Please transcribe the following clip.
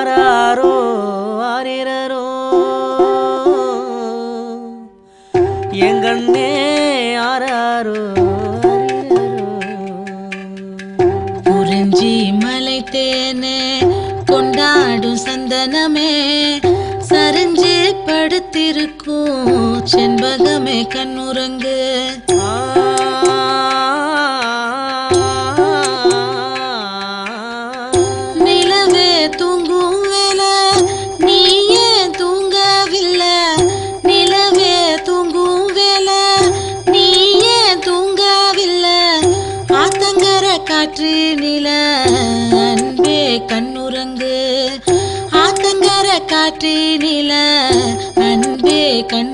ஆராரோ ஆரிரரோ எங்கண்ணே ஆராரோ குறிஞ்சி மலை தேனே கொண்டாடும் சந்தனமே சரிஞ்சு படுத்திருக்கும் செண்பகமே கண்ணுறங்கு நிலவே தூங்கும் வேலை நீ ஏன் தூங்கவில்லை நிலவே தூங்கும் வேலை நீ ஏன் தூங்கவில்லை ஆத்தங்கர காற்று நில அன்பே கண்ணுறங்கு ஆத்தங்கர காற்று நில அன்பே கண்